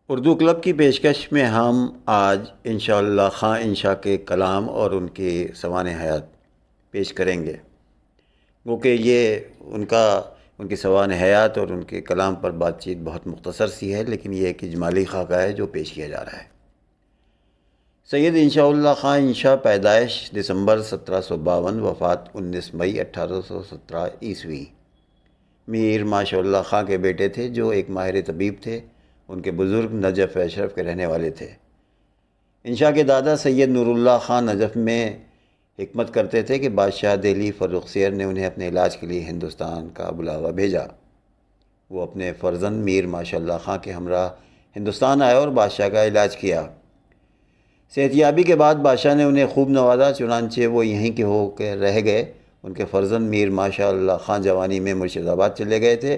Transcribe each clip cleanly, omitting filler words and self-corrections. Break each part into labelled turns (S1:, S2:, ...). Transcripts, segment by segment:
S1: Urdu club کی پیشکش میں ہم آج انشاءاللہ خاں انشا کے کلام اور ان کے سوانح حیات پیش کریں گے، کیونکہ یہ ان کی سوانح حیات اور ان کے کلام پر بات چیت بہت مختصر سی ہے، لیکن یہ ایک اجمالی خاکہ ہے جو پیش کیا جا رہا ہے۔ سید انشاءاللہ خاں انشا، پیدائش دسمبر 1752، وفات 19 مئی 1817 عیسوی۔ میر ماشاء اللہ خاں کے بیٹے تھے جو ایک ماہر طبیب تھے۔ ان کے بزرگ نجف اشرف کے رہنے والے تھے۔ انشا کے دادا سید نور اللہ خاں نجف میں حکمت کرتے تھے کہ بادشاہ دہلی فرخ سیر نے انہیں اپنے علاج کے لیے ہندوستان کا بلاوا بھیجا۔ وہ اپنے فرزند میر ماشاء اللہ خاں کے ہمراہ ہندوستان آئے اور بادشاہ کا علاج کیا۔ صحتیابی کے بعد بادشاہ نے انہیں خوب نوازا، چنانچہ وہ یہیں کے ہو کے رہ گئے۔ ان کے فرزند میر ماشاء اللہ خاں جوانی میں مرشد آباد چلے گئے تھے،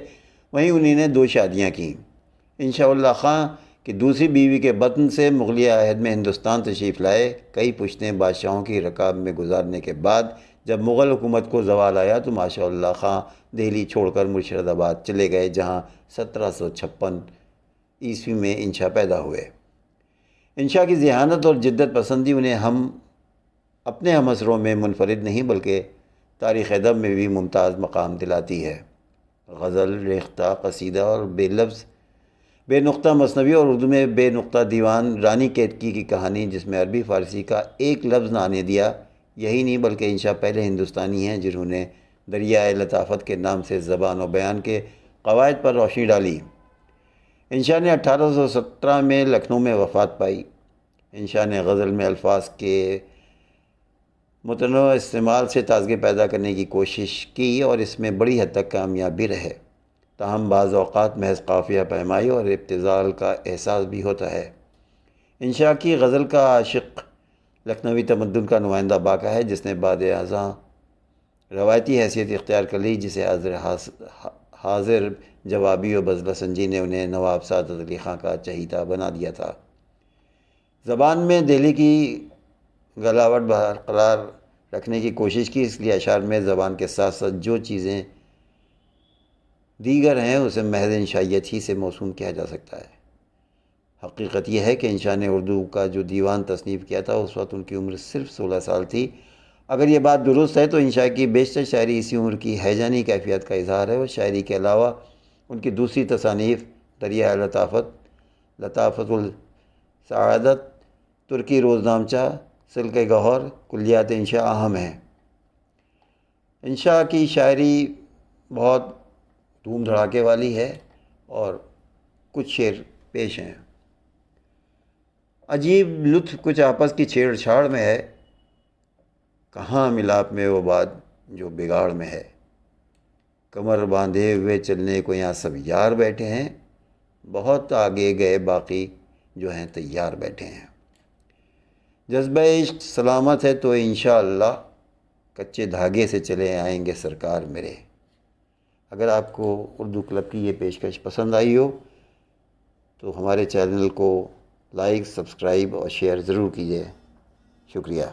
S1: وہیں انہیں نے 2 شادیاں کیں۔ انشاءاللہ خاں کی دوسری بیوی کے بطن سے مغلیہ عہد میں ہندوستان تشریف لائے۔ کئی پشتیں بادشاہوں کی رکاب میں گزارنے کے بعد جب مغل حکومت کو زوال آیا تو ماشاء اللہ خاں دہلی چھوڑ کر مرشد آباد چلے گئے، جہاں 1756 عیسوی میں انشا پیدا ہوئے۔ انشا کی ذہانت اور جدت پسندی انہیں اپنے ہم عصروں میں منفرد نہیں بلکہ تاریخ ادب میں بھی ممتاز مقام دلاتی ہے۔ غزل، ریختہ، قصیدہ اور بے نقطہ مثنوی اور اردو میں بے نقطہ دیوان رانی کیتکی کی کہانی، جس میں عربی فارسی کا ایک لفظ نہ آنے دیا۔ یہی نہیں بلکہ انشا پہلے ہندوستانی ہیں جنہوں نے دریائے لطافت کے نام سے زبان و بیان کے قواعد پر روشنی ڈالی۔ انشا نے 1817 میں لکھنؤ میں وفات پائی۔ انشا نے غزل میں الفاظ کے متنوع استعمال سے تازگی پیدا کرنے کی کوشش کی اور اس میں بڑی حد تک کامیاب بھی رہے، تاہم بعض اوقات محض قافیہ پیمائی اور ابتذال کا احساس بھی ہوتا ہے۔ انشا کی غزل کا عاشق لکھنوی تمدن کا نمائندہ باقا ہے، جس نے بعد ازاں روایتی حیثیت اختیار کر لی، جسے حاضر جوابی و بزلہ سنجی نے انہیں نواب سعادت علی خاں کا چہیتا بنا دیا تھا۔ زبان میں دہلی کی گلاوٹ برقرار رکھنے کی کوشش کی، اس لیے اشعار میں زبان کے ساتھ ساتھ جو چیزیں دیگر ہیں اسے محض انشائیت ہی سے موسوم کیا جا سکتا ہے۔ حقیقت یہ ہے کہ انشا نے اردو کا جو دیوان تصنیف کیا تھا اس وقت ان کی عمر صرف 16 سال تھی۔ اگر یہ بات درست ہے تو انشا کی بیشتر شاعری اسی عمر کی ہیجانی کیفیت کا اظہار ہے، اور شاعری کے علاوہ ان کی دوسری تصانیف دریائے لطافت، لطافت السعادت، ترکی روزنامچہ، سلک گوہر، کلیات انشا اہم ہیں۔ انشا کی شاعری بہت دھوم دھڑاکے والی ہے اور کچھ شعر پیش ہیں۔ عجیب لطف کچھ آپس کی چھیڑ چھاڑ میں ہے، کہاں ملاپ میں وہ بات جو بگاڑ میں ہے۔ کمر باندھے ہوئے چلنے کو یہاں سب یار بیٹھے ہیں، بہت آگے گئے باقی جو ہیں تیار بیٹھے ہیں۔ جذبہ عشق سلامت ہے تو انشاءاللہ کچے دھاگے سے چلے آئیں گے سرکار میرے۔ اگر آپ کو اردو کلب کی یہ پیشکش پسند آئی ہو تو ہمارے چینل کو لائک، سبسکرائب اور شیئر ضرور کیجیے۔ شکریہ۔